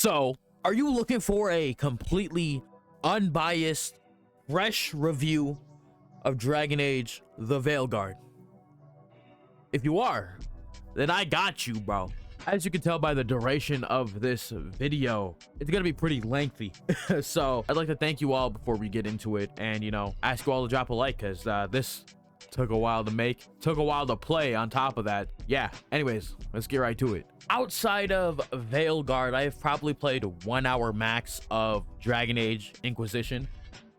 So, are you looking for a completely unbiased, fresh review of Dragon Age the Veilguard? If you are, then I got you, bro. As you can tell by the duration of this video, it's gonna be pretty lengthy. So I'd like to thank you all before we get into it, and you know, ask you all to drop a like, because this took a while to make, took a while to play on top of that. Yeah, anyways, let's get right to it. Outside of Veilguard, I have probably played 1 hour max of Dragon Age Inquisition.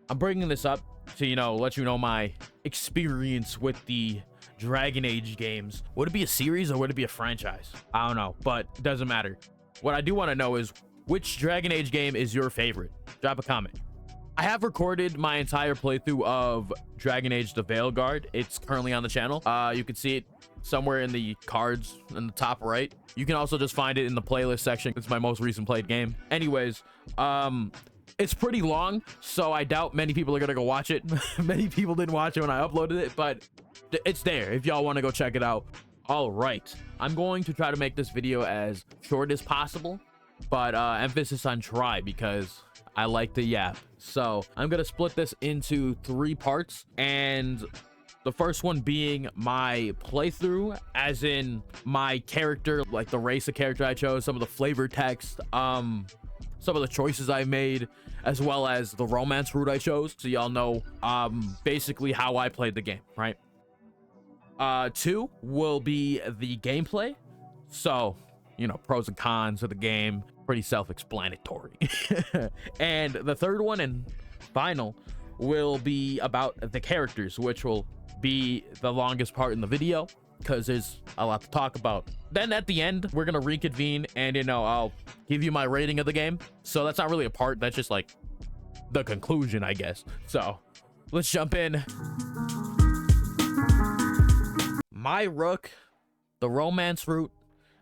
I'm bringing this up to, you know, let you know my experience with the Dragon Age games. Would it be a series or would it be a franchise? I don't know, but it doesn't matter. What I do want to know is, which Dragon Age game is your favorite? Drop a comment. I have recorded my entire playthrough of Dragon Age the Veilguard. It's currently on the channel. You can see it somewhere in the cards in the top right. You can also just find it in the playlist section. It's my most recent played game. Anyways, it's pretty long, so I doubt many people are gonna go watch it. Many people didn't watch it when I uploaded it, but it's there if y'all want to go check it out. All right, I'm going to try to make this video as short as possible, but emphasis on try, because I like to yap. So I'm gonna split this into 3 parts, and the first one being my playthrough, as in my character, like the race of character I chose, some of the flavor text, some of the choices I made, as well as the romance route I chose, so y'all know basically how I played the game, right? 2 will be the gameplay, so you know, pros and cons of the game, pretty self-explanatory. And the third one and final will be about the characters, which will be the longest part in the video because there's a lot to talk about. Then at the end, we're gonna reconvene and, you know, I'll give you my rating of the game. So that's not really a part, that's just like the conclusion, I guess. So let's jump in. My rook, the romance route,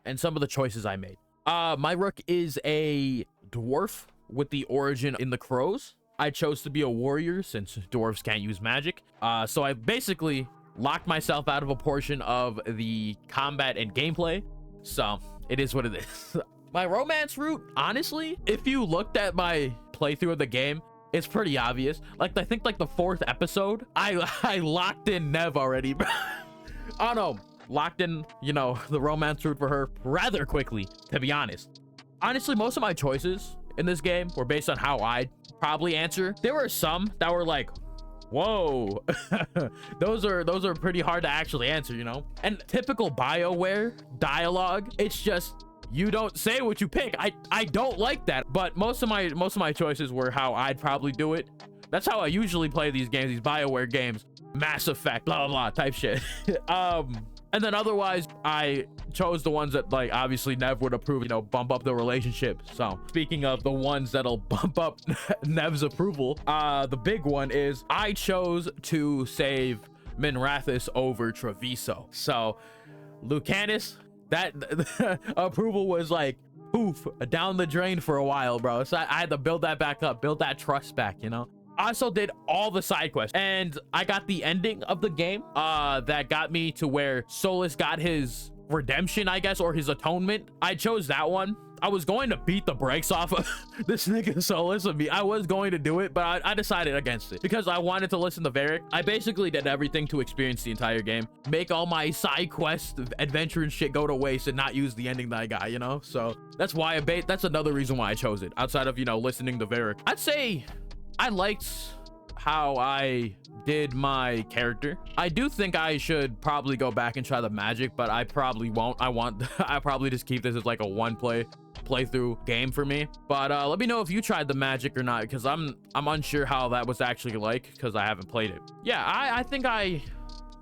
and some of the choices I made. My rook is a dwarf with the origin in the crows. I chose to be a warrior since dwarves can't use magic. So I basically locked myself out of a portion of the combat and gameplay. So it is what it is. My romance route, honestly, if you looked at my playthrough of the game, it's pretty obvious. Like, I think like the 4th episode, I locked in Nev already. I don't know, locked in, you know, the romance route for her rather quickly, to be honest. Honestly, most of my choices in this game were based on how I'd probably answer. There were some that were like, whoa. those are pretty hard to actually answer, you know. And typical BioWare dialogue, it's just, you don't say what you pick. I don't like that, but most of my choices were how I'd probably do it. That's how I usually play these games, these BioWare games. Mass Effect, blah, blah, blah type shit. And then otherwise, I chose the ones that, like, obviously Nev would approve, you know, bump up the relationship. So speaking of the ones that'll bump up Nev's approval, the big one is I chose to save Minrathous over Treviso. So Lucanus, that approval was like poof down the drain for a while, bro. So I had to build that back up, build that trust back, you know. I also did all the side quests, and I got the ending of the game that got me to where Solus got his redemption, I guess, or his atonement. I chose that one. I was going to beat the brakes off of this nigga Solus of me. I was going to do it, but I decided against it because I wanted to listen to Varric. I basically did everything to experience the entire game, make all my side quest adventure and shit go to waste, and not use the ending that I got, you know. So that's why that's another reason why I chose it, outside of, you know, listening to Varric. I'd say I liked how I did my character. I do think I should probably go back and try the magic, but I probably won't. I probably just keep this as like a playthrough game for me. But let me know if you tried the magic or not, because I'm unsure how that was actually like, because I haven't played it. Yeah, I think I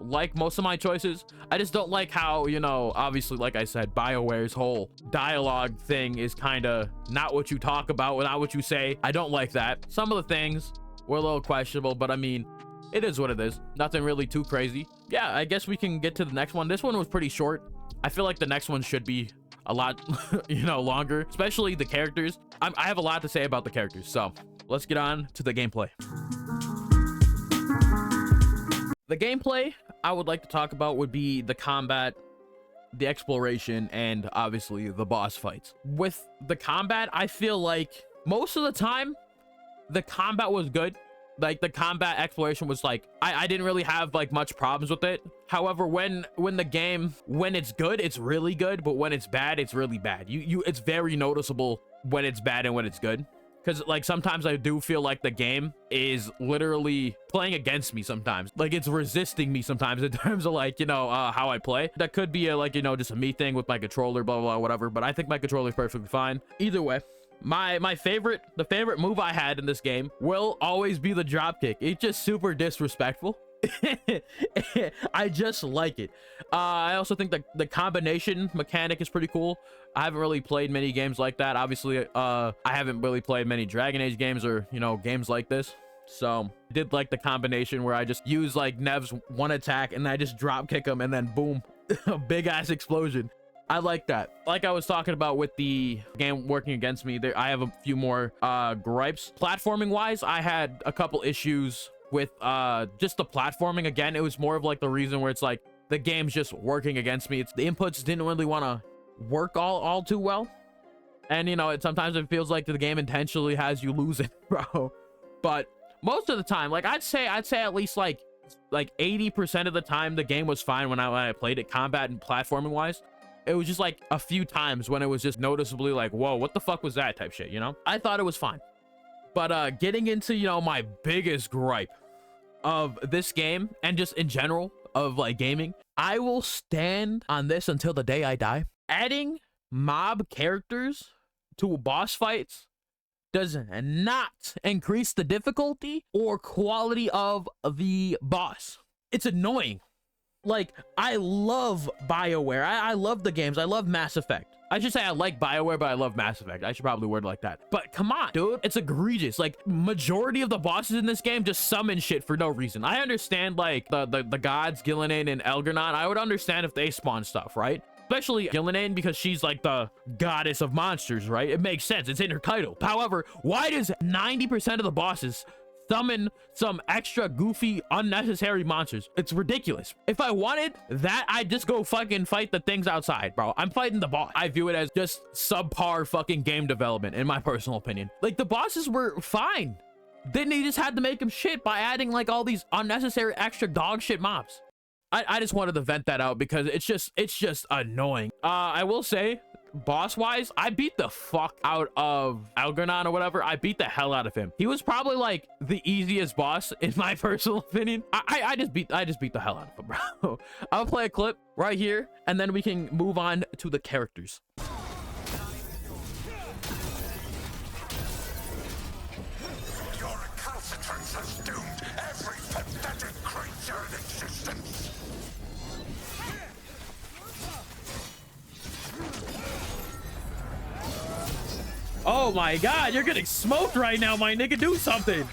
like most of my choices. I just don't like how, you know, obviously, like I said, BioWare's whole dialogue thing is kind of not what you talk about, not what you say. I don't like that. Some of the things were a little questionable, but I mean, it is what it is. Nothing really too crazy. Yeah, I guess we can get to the next one. This one was pretty short. I feel like the next one should be a lot, you know, longer, especially the characters. I have a lot to say about the characters, so let's get on to the gameplay. The gameplay I would like to talk about would be the combat the exploration, and obviously the boss fights. With the combat, I feel like most of the time the combat was good. Like the combat exploration was like, I didn't really have like much problems with it. However, when the game, when it's good, it's really good, but when it's bad, it's really bad. It's very noticeable when it's bad and when it's good. Because like sometimes I do feel like the game is literally playing against me sometimes. Like it's resisting me sometimes in terms of like, you know, how I play. That could be a, like, you know, just a me thing with my controller, blah, blah, blah, whatever. But I think my controller is perfectly fine. Either way, the favorite move I had in this game will always be the drop kick. It's just super disrespectful. I just like it. I also think that the combination mechanic is pretty cool. I haven't really played many games like that. Obviously, I haven't really played many Dragon Age games or, you know, games like this. So I did like the combination where I just use like Nev's one attack and I just drop kick him and then boom, a big ass explosion. I like that. Like I was talking about with the game working against me, there I have a few more gripes. Platforming wise, I had a couple issues with just the platforming. Again, it was more of like the reason where it's like the game's just working against me. It's the inputs didn't really want to work all too well, and you know, sometimes it feels like the game intentionally has you losing, bro. But most of the time, like I'd say at least like 80% of the time the game was fine when I played it, combat and platforming wise. It was just like a few times when it was just noticeably like, whoa, what the fuck was that type shit, you know? I thought it was fine. But getting into, you know, my biggest gripe of this game and just in general of like gaming, I will stand on this until the day I die. Adding mob characters to boss fights does not increase the difficulty or quality of the boss. It's annoying. Like, I love BioWare. I love the games. I love Mass Effect. I should say I like BioWare, but I love Mass Effect. I should probably word it like that. But come on, dude. It's egregious. Like, majority of the bosses in this game just summon shit for no reason. I understand, like, the gods, Gillinan and Elgar'nan. I would understand if they spawn stuff, right? Especially Gillinan, because she's like the goddess of monsters, right? It makes sense. It's in her title. However, why does 90% of the bosses summon some extra goofy unnecessary monsters? It's ridiculous. If I wanted that, I'd just go fucking fight the things outside, bro. I'm fighting the boss. I view it as just subpar fucking game development, in my personal opinion. Like, the bosses were fine. Then they just had to make them shit by adding like all these unnecessary extra dog shit mobs. I just wanted to vent that out because it's just annoying. I will say, boss wise, I beat the fuck out of Elgar'nan or whatever. I beat the hell out of him. He was probably like the easiest boss in my personal opinion. I just beat the hell out of him, bro. I'll play a clip right here and then we can move on to the characters. Your recalcitrance has doomed every pathetic creature in existence. Oh my god, you're getting smoked right now, my nigga. Do something.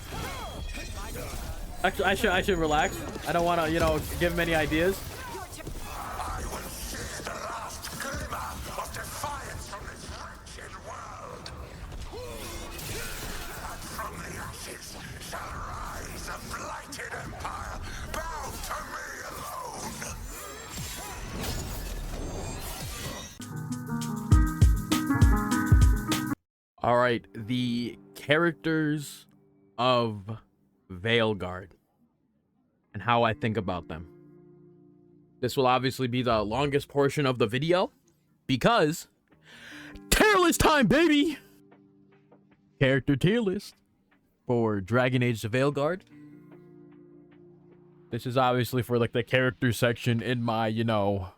Actually, I should relax. I don't want to, you know, give him any ideas. I will see the last glimmer of defiance from this wretched world. And from the ashes shall rise a blighted empire, bound to me alone. All right, the characters of Veilguard and how I think about them. This will obviously be the longest portion of the video because tier list time, baby. Character tier list for Dragon Age the Veilguard. This is obviously for like the character section in my, you know,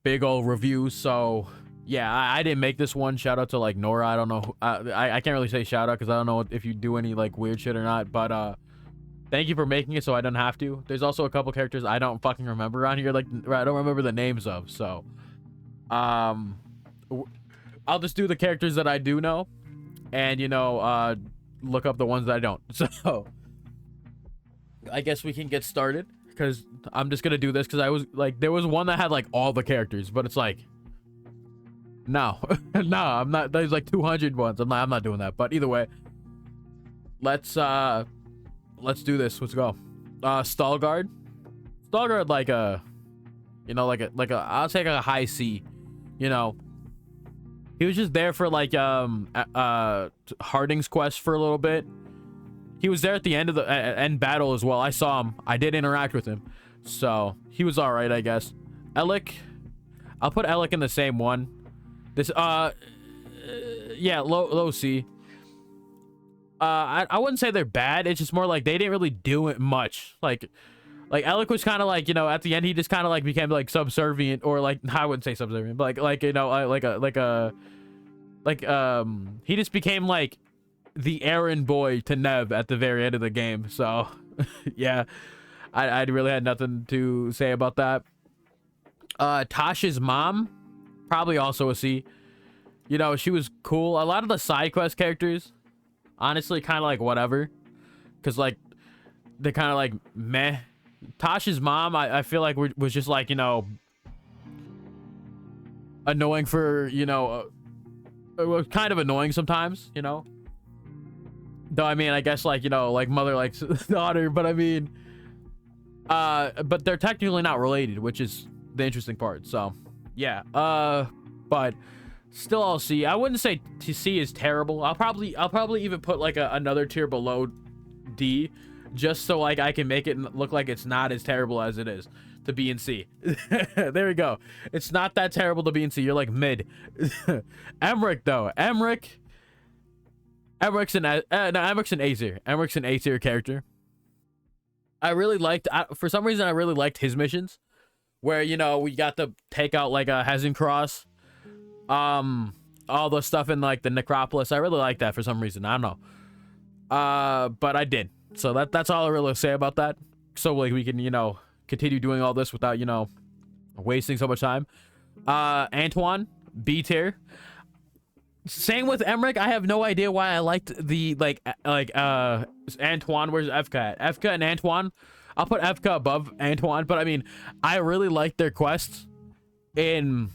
big old review. So yeah, I didn't make this one. Shout out to like Nora. I don't know. I can't really say shout out because I don't know if you do any like weird shit or not. But thank you for making it so I don't have to. There's also a couple characters I don't fucking remember on here. Like I don't remember the names of. So I'll just do the characters that I do know, and you know, look up the ones that I don't. So I guess we can get started because I'm just gonna do this because I was like, there was one that had like all the characters, but it's like, no, no, I'm not. There's like 200 ones. I'm not doing that. But either way, let's do this. Let's go. Stalguard, like you You know, I'll take a high C. You know, he was just there for like Harding's quest for a little bit. He was there at the end of the end battle as well. I saw him. I did interact with him, so he was all right, I guess. Alec, I'll put Alec in the same one. This yeah, low C. I wouldn't say they're bad. It's just more like they didn't really do it much. Like Alec was kind of like, you know, at the end he just kind of like became like subservient, or like, I wouldn't say subservient, but like you know, he just became like the errand boy to Nev at the very end of the game. So yeah, I really had nothing to say about that. Tasha's mom, probably also a C. You know, she was cool. A lot of the side quest characters, honestly, kind of like whatever, because like they're kind of like meh. Tasha's mom, I feel like was just like, you know, annoying for, you know, it was kind of annoying sometimes, you know. Though, I mean, I guess, like, you know, like mother likes daughter, but I mean, but they're technically not related, which is the interesting part. So yeah, but still, I'll see. I wouldn't say C is terrible. I'll probably even put like another tier below D, just so like I can make it look like it's not as terrible as it is to B and C. There we go. It's not that terrible to B and C. You're like mid. Emmerich though, Emmerich. Emmerich's an A tier. Emmerich's an A tier character. I really liked, for some reason, I really liked his missions, where, you know, we got to take out like a Hezencross, all the stuff in like the necropolis. I really like that for some reason. I don't know, but I did. So that's all I really say about that. So like we can, you know, continue doing all this without, you know, wasting so much time. Antoine, B tier. Same with Emmerich. I have no idea why I liked the Antoine. Where's Efka at? Efka and Antoine. I'll put Efka above Antoine, but I mean, I really liked their quests in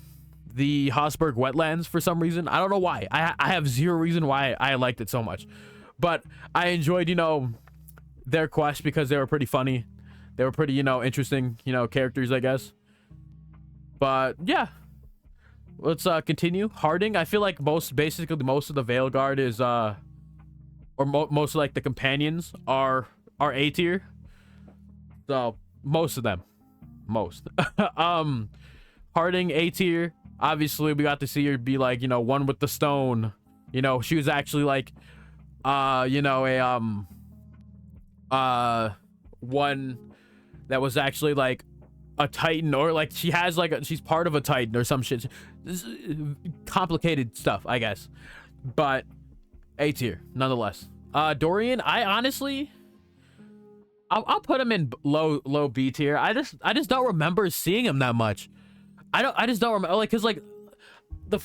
the Hosberg wetlands for some reason. I don't know why. I have zero reason why I liked it so much, but I enjoyed, you know, their quests because they were pretty funny. They were pretty, you know, interesting, you know, characters, I guess. But yeah. Let's continue. Harding, I feel like basically most of the Veilguard is most of like the companions are A tier. So most of them. Harding, A tier. Obviously we got to see her be like, you know, one with the stone. You know, she was actually like you know, a one that was actually like a Titan, or like she has like she's part of a Titan or some shit. Complicated stuff, I guess, but A tier nonetheless. Dorian, I honestly, I'll put him in low B tier. I just don't remember seeing him that much. I just don't remember, like, cause like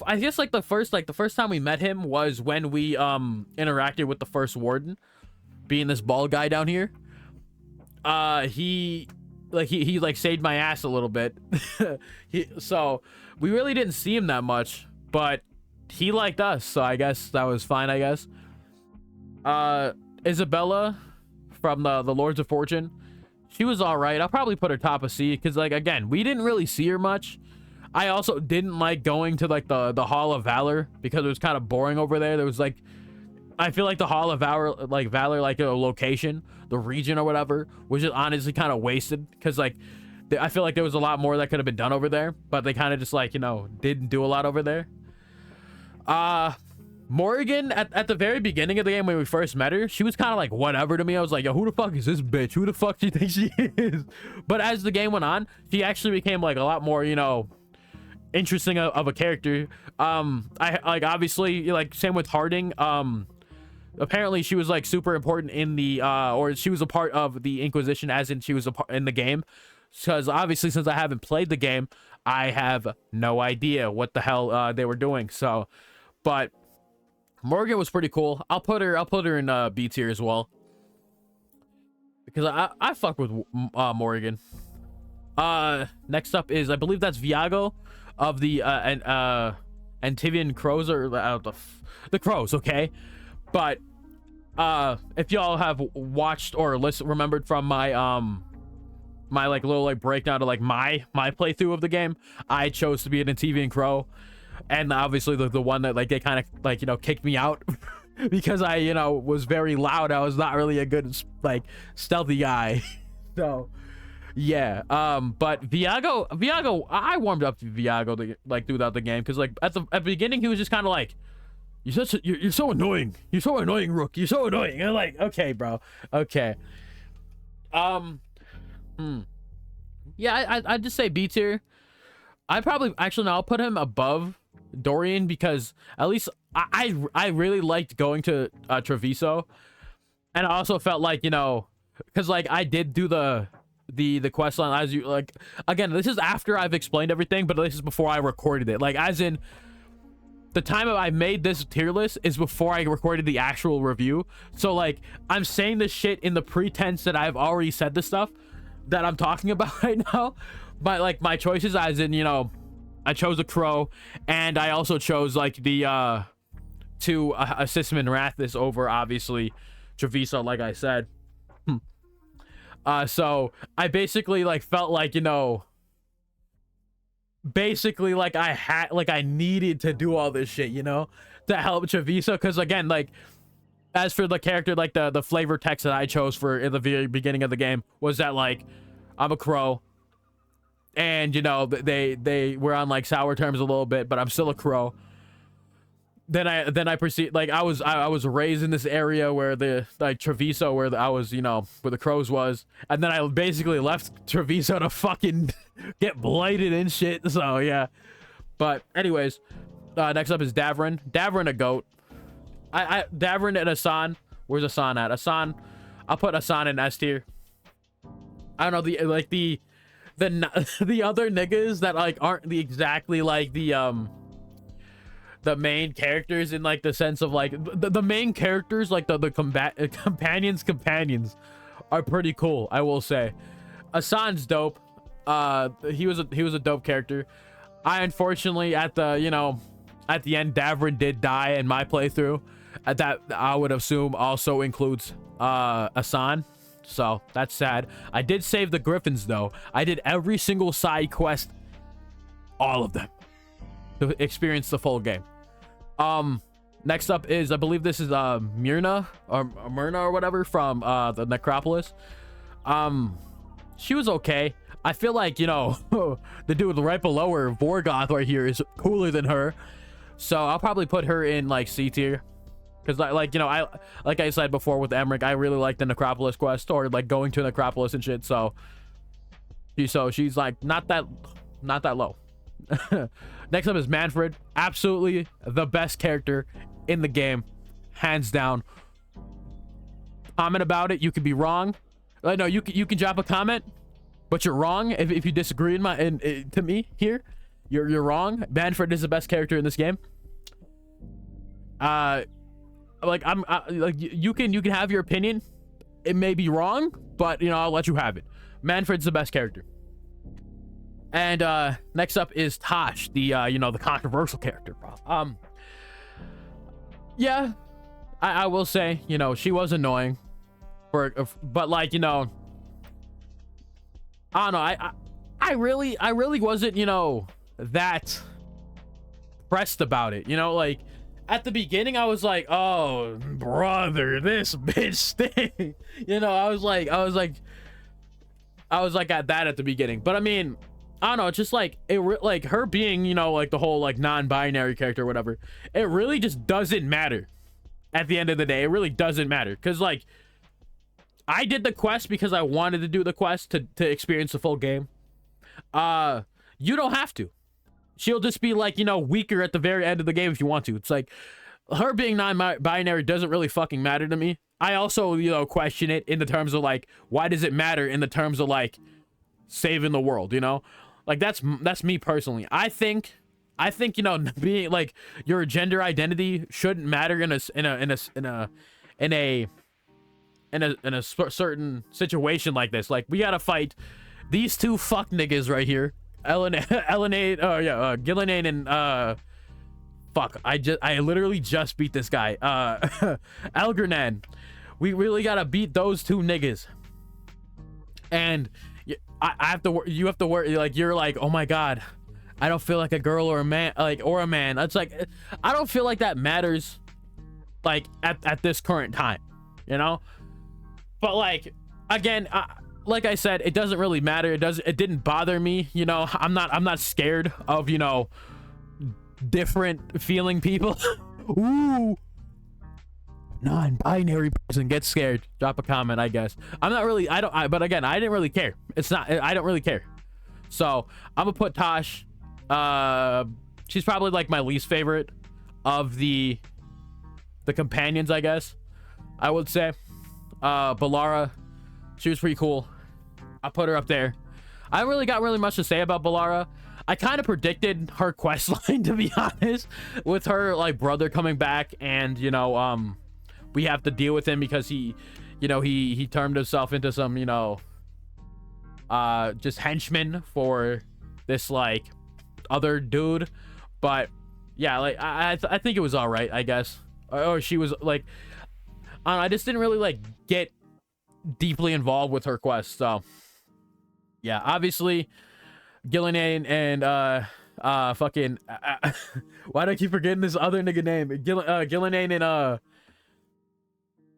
I guess like the first time we met him was when we interacted with the first warden, being this bald guy down here. He like saved my ass a little bit. So we really didn't see him that much, but he liked us, so I guess that was fine, I guess. Isabella from the Lords of Fortune, she was all right. I'll probably put her top of C, because like, again, we didn't really see her much. I also didn't like going to like the Hall of Valor, because it was kind of boring over there. There was like, I feel like the Hall of Valor, like a location, the region or whatever, was just honestly kind of wasted, because like I feel like there was a lot more that could have been done over there, but they kind of just like, you know, didn't do a lot over there. Morrigan, at the very beginning of the game when we first met her, she was kind of like whatever to me. I was like, yo, who the fuck is this bitch? Who the fuck do you think she is? But as the game went on, she actually became like a lot more, you know, interesting of a character. I like, obviously, like, same with Harding. Apparently she was like super important in the or she was a part of the Inquisition, as in she was a part in the game, because obviously since I haven't played the game, I have no idea what the hell they were doing. So, but Morgan was pretty cool. I'll put her in B tier as well, because I fuck with Morgan. Next up is, I believe that's Viago of the Antivian Crows, or the Crows, okay? But if y'all have watched or remembered from my my like little like breakdown to like my playthrough of the game, I chose to be an TV and Crow, and obviously the one that like they kind of like, you know, kicked me out because I, you know, was very loud. I was not really a good like stealthy guy. So yeah, but Viago, I warmed up to Viago like throughout the game, because like at the beginning he was just kind of like, you're so annoying. You're so annoying, Rook. You're so annoying. And I'm like, okay, bro. Okay. Yeah, I'd just say B tier. I probably actually no, I'll put him above Dorian, because at least I really liked going to Treviso, and I also felt like, you know, because like I did do the quest line, as you like, again, this is after I've explained everything, but this is before I recorded it. Like, as in, the time I made this tier list is before I recorded the actual review. So like, I'm saying this shit in the pretense that I've already said the stuff that I'm talking about right now. But like my choices, as in, you know, I chose a Crow, and I also chose like the to assist him in Rathis over obviously Treviso, like I said. So I basically like felt like, you know, basically like I needed to do all this shit, you know, to help Treviso, because again, like, as for the character, like the flavor text that I chose for in the very beginning of the game was that like I'm a Crow, and you know they were on like sour terms a little bit, but I'm still a Crow. Then I proceed, like I was raised in this area where the like Treviso, where I was, you know, where the Crows was, and then I basically left Treviso to fucking get blighted and shit. So yeah, but anyways, next up is Davrin a goat. Davrin and Asan. Where's Asan at? Asan, I'll put Asan in S tier. I don't know, the other niggas that like aren't exactly like the main characters, in like the sense of like the main characters, like the companions are pretty cool, I will say. Asan's dope. He was a dope character. I unfortunately at the end, Davrin did die in my playthrough. That I would assume also includes Asan, so that's sad. I did save the Griffins though. I did every single side quest, all of them, to experience the full game. Next up is, I believe this is Myrna or whatever from the Necropolis. She was okay. I feel like, you know, the dude right below her, Vorgoth right here, is cooler than her, so I'll probably put her in like C tier, because like you know, like I said before with Emmerich, I really like the Necropolis quest, or like going to Necropolis and shit, so she's like not that low. Next up is Manfred. Absolutely the best character in the game, hands down. Comment about it, you could be wrong. No, you can drop a comment, but you're wrong if you disagree to me here. You're wrong. Manfred is the best character in this game. Like you can have your opinion. It may be wrong, but you know, I'll let you have it. Manfred's the best character. And next up is Tosh, the you know, the controversial character, bro. Yeah, I will say, you know, she was annoying, but like, you know, I don't know, I really wasn't, you know, that pressed about it, you know. Like at the beginning I was like, oh brother, this bitch stink. You know, I was like at that at the beginning, but I mean, I don't know, it's just like like her being, you know, like the whole like non-binary character or whatever, it really just doesn't matter at the end of the day. It really doesn't matter, because like I did the quest because I wanted to do the quest to experience the full game. You don't have to. She'll just be like, you know, weaker at the very end of the game if you want to. It's like her being non-binary doesn't really fucking matter to me. I also, you know, question it in the terms of like, why does it matter in the terms of like saving the world, you know? Like that's me personally. I think, you know, being like your gender identity shouldn't matter in a certain situation like this. Like we gotta fight these two fuck niggas right here, Gillenane and fuck, I literally just beat this guy, Elgernan. We really gotta beat those two niggas. And I have to, you have to worry, like, you're like, oh my god, I don't feel like a girl or a man, like, or a man. It's like, I don't feel like that matters, like, at this current time, you know? But like, again, like I said, it doesn't really matter. It didn't bother me, you know? I'm not scared of, you know, different feeling people. Ooh, non-binary person gets scared. Drop a comment, I guess. I'm not really, but again, I didn't really care. I don't really care. So I'm gonna put Tosh. She's probably like my least favorite of the companions, I guess I would say. Balara, she was pretty cool. I put her up there. I haven't really got much to say about Balara. I kind of predicted her quest line, to be honest, with her like brother coming back, and you know, we have to deal with him because he, you know, he turned himself into some, you know, just henchman for this like other dude. But yeah, like I think it was all right, I guess. Or she was like, I don't know, I just didn't really like get deeply involved with her quest. So yeah, obviously Gillian and fucking why do I keep forgetting this other nigga name? Gillian and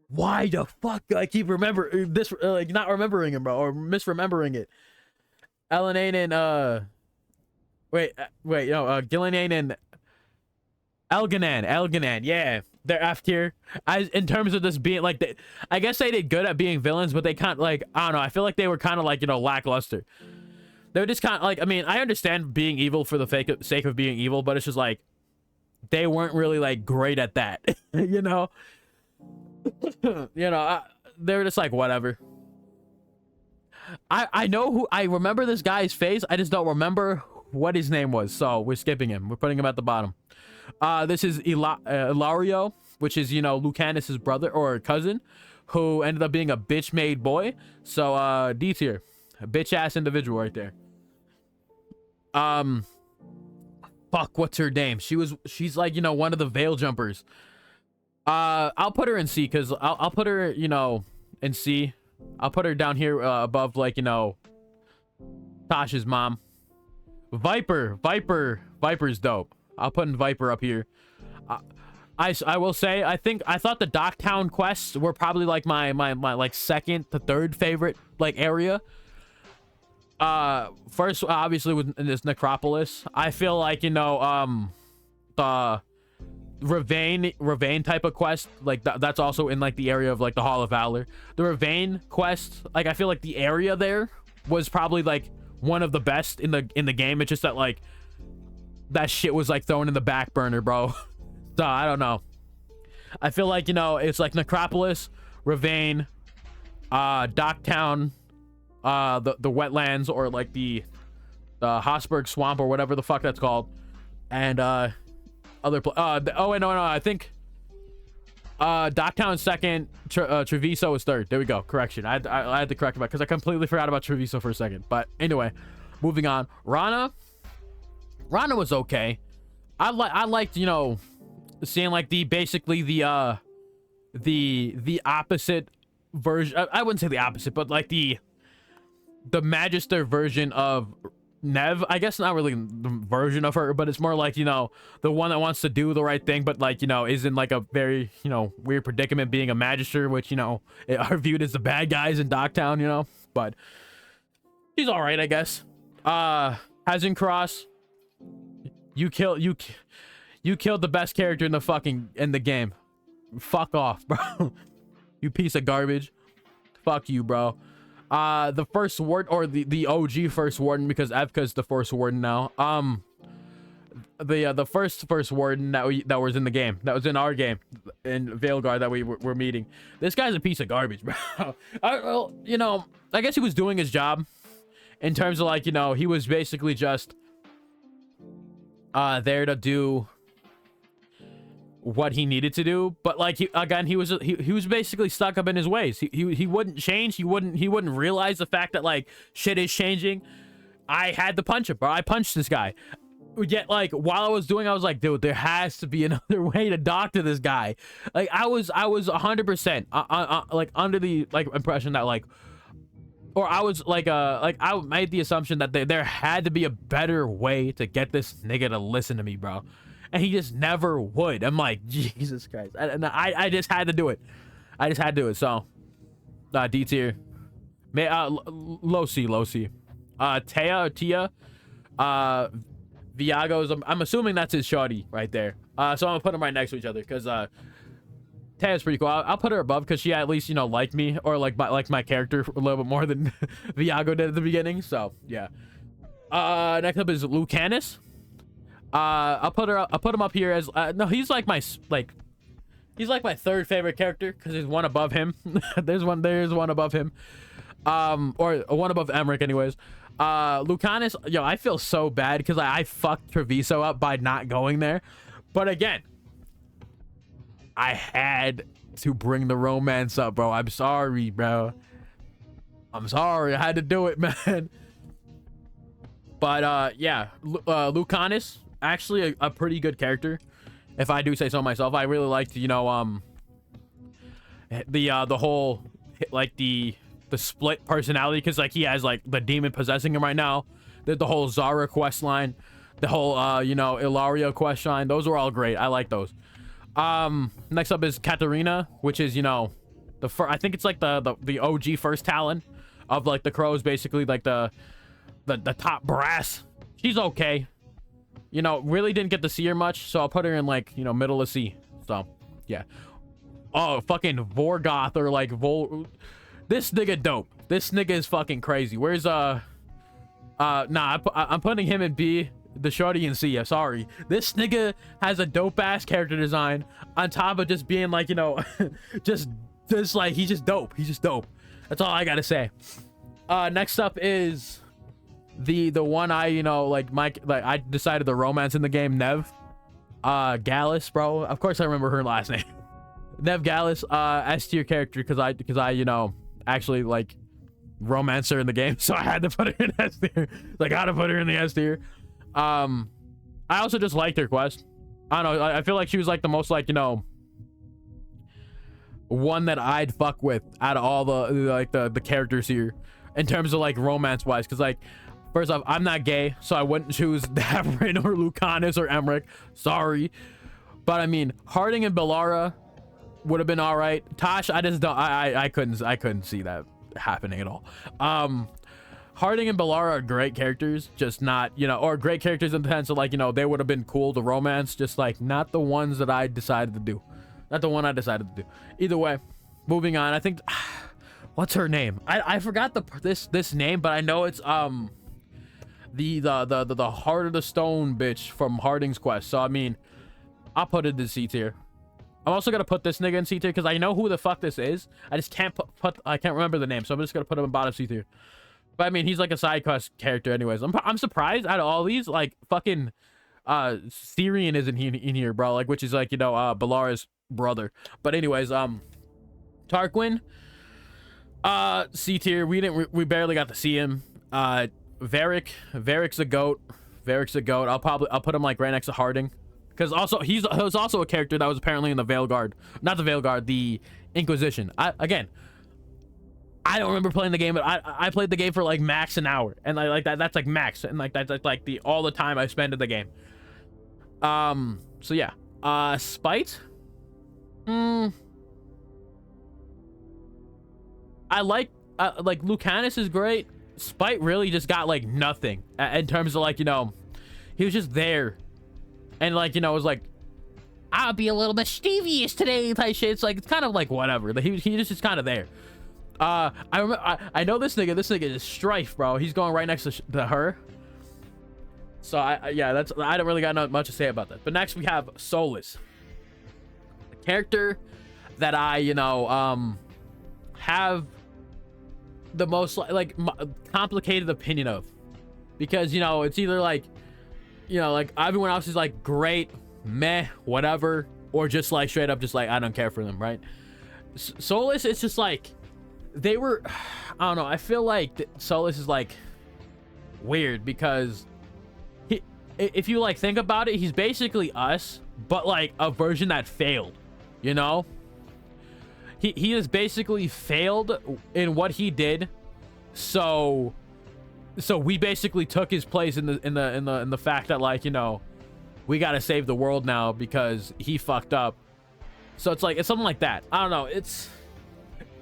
why the fuck do I keep remembering this, like not remembering him, bro, or misremembering it? Elanane and Gillian and Elganan, yeah, they're F tier. In terms of this being like, I guess they did good at being villains, but they kind of like, I don't know, I feel like they were kind of like, you know, lackluster. They're just kind of like, I mean, I understand being evil for the sake of being evil, but it's just like they weren't really like great at that. You know. You know, they were just like whatever. I remember this guy's face, I just don't remember what his name was, so we're skipping him. We're putting him at the bottom. This is Ilario, which is, you know, Lucanus's brother or cousin, who ended up being a bitch made boy. So D tier, a bitch ass individual right there. Fuck, what's her name? She's like, you know, one of the veil jumpers. I'll put her in C, because I'll put her, you know, in C. I'll put her down here above, like, you know, Tasha's mom. Viper's dope. I'll put in Viper up here. I will say, I thought the Docktown quests were probably like my like second to third favorite like area. First, obviously, with this Necropolis, I feel like, you know, the Ravane type of quest, like that's also in like the area of like the Hall of Valor. The Ravane quest, like I feel like the area there was probably like one of the best in the game. It's just that like that shit was like thrown in the back burner, bro. So I don't know. I feel like, you know, it's like Necropolis, Ravane, Docktown, the wetlands, or like the Hosberg Swamp, or whatever the fuck that's called, and I think Docktown second, Treviso is third. There we go. Correction. I had to correct it because I completely forgot about Treviso for a second. But anyway, moving on. Rana was okay. I liked, you know, seeing like basically the opposite version. I wouldn't say the opposite, but like the Magister version of Nev. I guess not really the version of her, but it's more like, you know, the one that wants to do the right thing, but like, you know, is in like a very, you know, weird predicament being a Magister, which, you know, are viewed as the bad guys in Docktown, you know. But she's all right, I guess. Hazen Cross, you killed the best character in the game. Fuck off, bro. You piece of garbage. Fuck you, bro. The first warden, or the OG first warden, because Evka's the first warden now. The first warden that was in the game, that was in our game in Veilguard that we were meeting. This guy's a piece of garbage, bro. Well, you know, I guess he was doing his job in terms of like, you know, he was basically just there to do what he needed to do, but like he was basically stuck up in his ways. He wouldn't change. He wouldn't realize the fact that like shit is changing. I had to punch him, bro. I punched this guy. Yet like while I was doing, I was like, dude, there has to be another way to talk to this guy. Like I was 100% like under the like impression that like or I was like I made the assumption that there had to be a better way to get this nigga to listen to me, bro, and he just never would. I'm like, Jesus Christ, and I just had to do it. I just had to do it. So D tier, low C. Tia, Viago's, I'm assuming that's his shawty right there. So I'm gonna put them right next to each other because Taya's pretty cool. I'll put her above because she at least, you know, liked me, or like my character a little bit more than Viago did at the beginning. So yeah. Next up is Lucanus. I'll put him up here as no, he's like my third favorite character because there's one above him. there's one above him. Or one above Emmerich anyways. Lucanus, yo, I feel so bad because I fucked Treviso up by not going there. But again, I had to bring the romance up, bro. I'm sorry, bro. I'm sorry. I had to do it, man. But yeah, Lucanus, actually a pretty good character, if I do say so myself. I really liked, you know, the whole, like, the split personality, because like he has like the demon possessing him right now. The whole Zara quest line, the whole you know, Ilario quest line, those were all great. I like those. Next up is Katarina, which is, you know, I think it's like the OG first Talon of like the crows, basically like the top brass. She's okay, you know, really didn't get to see her much, so I'll put her in like, you know, middle of C. So yeah. Oh, fucking Vorgoth, or like this nigga dope. This nigga is fucking crazy. Where's nah, I'm putting him in B, the shorty in C. Sorry. This nigga has a dope ass character design on top of just being like, you know, just like, he's just dope. He's just dope. That's all I gotta say. Next up is the one I, you know, like I decided the romance in the game, Nev Gallus, bro. Of course I remember her last name. Nev Gallus, S tier character, because I you know, actually like romance her in the game, so I had to put her in S tier. Like, I gotta put her in the S tier. I also just liked her quest. I don't know, I feel like she was like the most, like, you know, one that I'd fuck with out of all the like the characters here in terms of like romance wise, because like, first off, I'm not gay, so I wouldn't choose Davrin or Lucanus or Emmerich. Sorry, but I mean, Harding and Bellara would have been all right. Tosh, I just don't, I couldn't see that happening at all. Harding and Bellara are great characters, just not, you know, or great characters in the sense of like, you know, they would have been cool to romance, just like not the ones that I decided to do. Not the one I decided to do. Either way, moving on. I think what's her name? I forgot this name, but I know it's the Heart of the Stone bitch from Harding's quest. So I mean, I'll put it in C tier. I'm also gonna put this nigga in C tier because I know who the fuck this is. I just can't I can't remember the name, so I'm just gonna put him in bottom C tier. But I mean, he's like a side quest character anyways. I'm surprised out of all these, like, fucking Syrian isn't in here, bro, like, which is like, you know, Bellara's brother. But anyways, Tarquin, C tier. We barely got to see him. Varric's a goat. I'll put him like right next to Harding, because also he was also a character that was apparently in the Veilguard, not the Veilguard, the Inquisition. I don't remember playing the game, but I played the game for like max an hour, and like that's like max, and like that's like all the time I spend in the game. So yeah, Spite. I like Lucanus is great. Spite really just got like nothing in terms of like, you know, he was just there, and like, you know, it was like, I'll be a little mischievous today type shit. It's like, it's kind of like whatever. He just is kind of there. I know this nigga is Strife, bro. He's going right next to her. So I don't really got much to say about that. But next we have Solus, a character that I, you know, have the most like complicated opinion of, because, you know, it's either like, you know, like everyone else is like great, meh, whatever, or just like straight up just like I don't care for them, right? Solus, it's just like they were, I don't know, I feel like Solus is like weird because if you like think about it, he's basically us, but like a version that failed, you know? He has basically failed in what he did So we basically took his place in the fact that, like, you know, we gotta save the world now because he fucked up. So it's like, it's something like that. I don't know. It's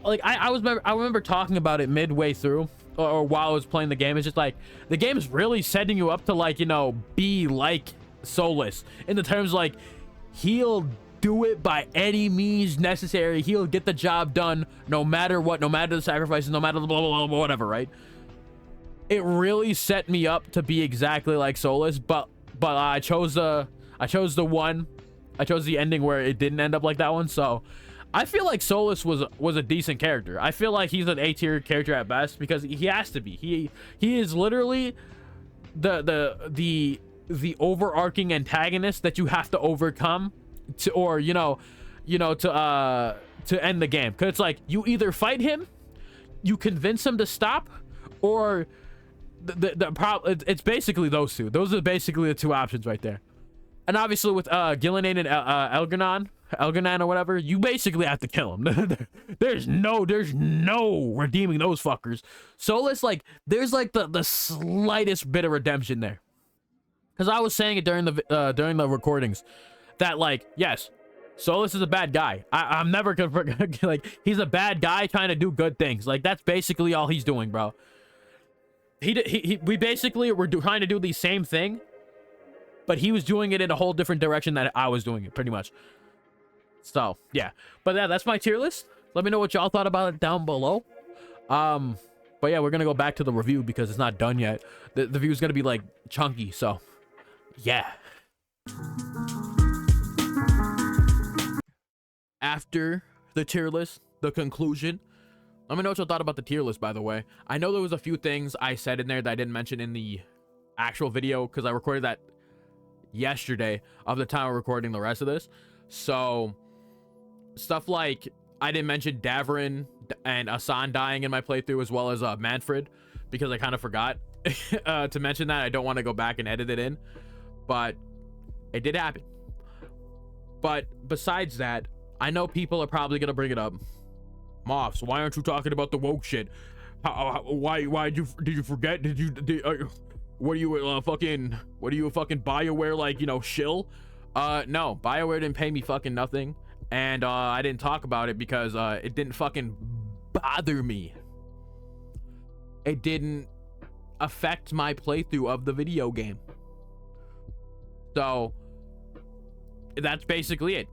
like, I remember talking about it midway through, or while I was playing the game. It's just like, the game is really setting you up to, like, you know, be like Solus in the terms like, he'll do it by any means necessary. He'll get the job done no matter what, no matter the sacrifices, no matter the blah blah blah, whatever, right? It really set me up to be exactly like Solus, but I chose the ending where it didn't end up like that one. So I feel like Solus was a decent character. I feel like he's an A-tier character at best because he has to be. He is literally the overarching antagonist that you have to overcome to, or to end the game. Because it's like, you either fight him, you convince him to stop, or it's basically those two. Those are basically the two options right there. And obviously with Gillinan and Elganon or whatever, you basically have to kill him. there's no redeeming those fuckers. Solus, like, there's like the slightest bit of redemption there. Because I was saying it during the recordings that, like, yes, Solus is a bad guy. I'm never gonna like, he's a bad guy trying to do good things. Like, that's basically all he's doing, bro. We basically were trying to do the same thing, but he was doing it in a whole different direction that I was doing it, pretty much. So yeah, but yeah, that's my tier list. Let me know what y'all thought about it down below. But yeah, we're gonna go back to the review because it's not done yet. The view is gonna be like chunky, so yeah. After the tier list, the conclusion. Let me know what you thought about the tier list, by the way. I know there was a few things I said in there that I didn't mention in the actual video because I recorded that yesterday of the time of recording the rest of this. So stuff like, I didn't mention Davrin and Asan dying in my playthrough, as well as Manfred, because I kind of forgot to mention that. I don't want to go back and edit it in, but it did happen. But besides that, I know people are probably gonna bring it up. Mofs, why aren't you talking about the woke shit? Why did you forget? What are you fucking BioWare, like, you know, shill? No, BioWare didn't pay me fucking nothing, and I didn't talk about it because it didn't fucking bother me. It didn't affect my playthrough of the video game. So that's basically it.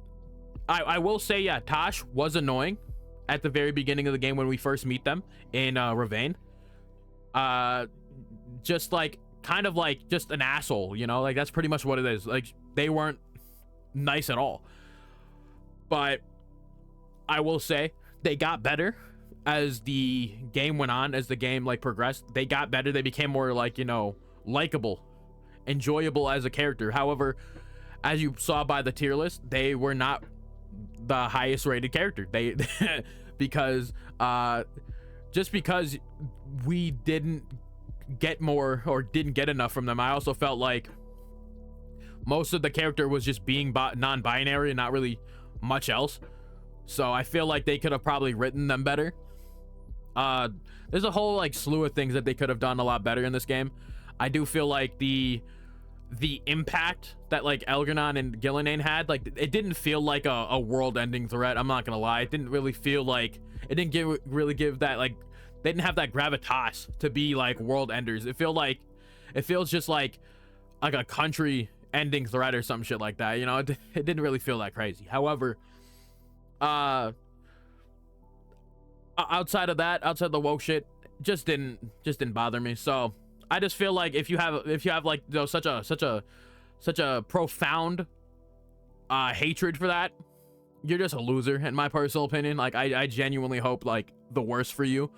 I will say, yeah, Tosh was annoying at the very beginning of the game when we first meet them in Ravane. Just like, kind of like just an asshole, you know, like that's pretty much what it is. Like, they weren't nice at all. But I will say they got better as the game went on, as the game like progressed. They got better. They became more, like, you know, likable, enjoyable as a character. However, as you saw by the tier list, they were not the highest rated character. They because just because we didn't get more or didn't get enough from them, I also felt like most of the character was just being non-binary and not really much else. So I feel like they could have probably written them better. There's a whole like slew of things that they could have done a lot better in this game. I do feel like the impact that like Elganon and Gillinan had, like, it didn't feel like a world-ending threat. I'm not gonna lie, it didn't really feel like, it didn't really give that, like, they didn't have that gravitas to be like world enders. It feels just like a country ending threat or some shit like that, you know. It didn't really feel that crazy. However, outside of that, outside the woke shit, just didn't bother me. So I just feel like if you have like, you know, such a profound hatred for that, you're just a loser, in my personal opinion. Like, I genuinely hope like the worst for you.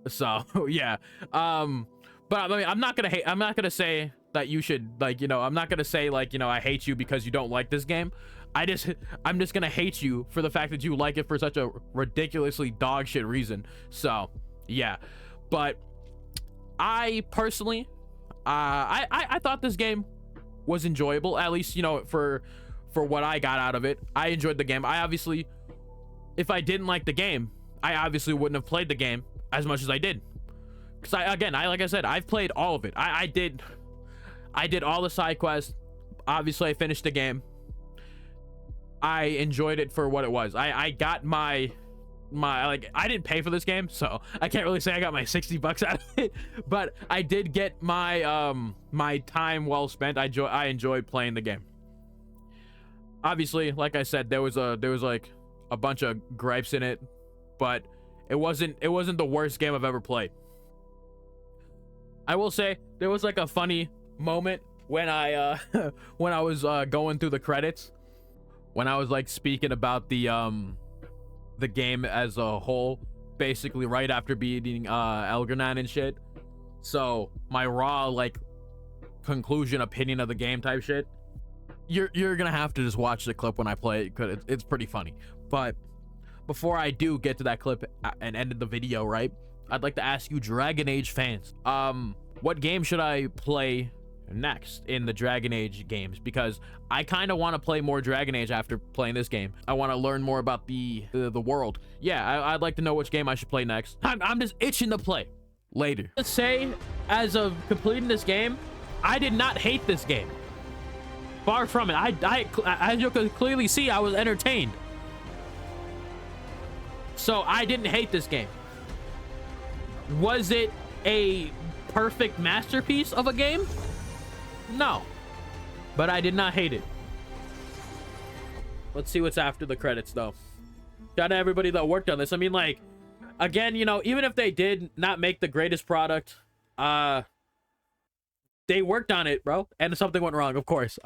So yeah, but I mean, I'm not gonna say that you should, like, you know, I'm not gonna say like, you know, I hate you because you don't like this game. I'm just gonna hate you for the fact that you like it for such a ridiculously dog shit reason. So yeah, but I personally, I thought this game was enjoyable, at least, you know, for what I got out of it. I enjoyed the game. I obviously, if I didn't like the game, I obviously wouldn't have played the game as much as I did, Because like I said, I've played all of it. I did all the side quests. Obviously, I finished the game. I enjoyed it for what it was. I got my like, I didn't pay for this game, so I can't really say I got my 60 bucks out of it, but I did get my my time well spent. I enjoyed playing the game. Obviously, like I said, there was like a bunch of gripes in it, but it wasn't the worst game I've ever played. I will say there was like a funny moment when I when I was going through the credits, when I was like speaking about the game as a whole, basically right after beating Elgarnan and shit. So my raw like conclusion opinion of the game type shit, you're gonna have to just watch the clip when I play it, because it's pretty funny. But before I do get to that clip and end the video, right, I'd like to ask you Dragon Age fans, what game should I play next in the Dragon Age games? Because I kind of want to play more Dragon Age after playing this game. I want to learn more about the world. Yeah, I'd like to know which game I should play next. I'm just itching to play later. Let's say, as of completing this game, I did not hate this game. Far from it. As you can clearly see, I was entertained. So I didn't hate this game. Was it a perfect masterpiece of a game? No, but I did not hate it. Let's see what's after the credits, though. Shout out to everybody that worked on this. I mean, like, again, you know, even if they did not make the greatest product, they worked on it, bro, and something went wrong. Of course.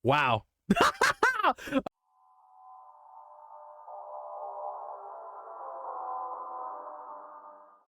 Wow.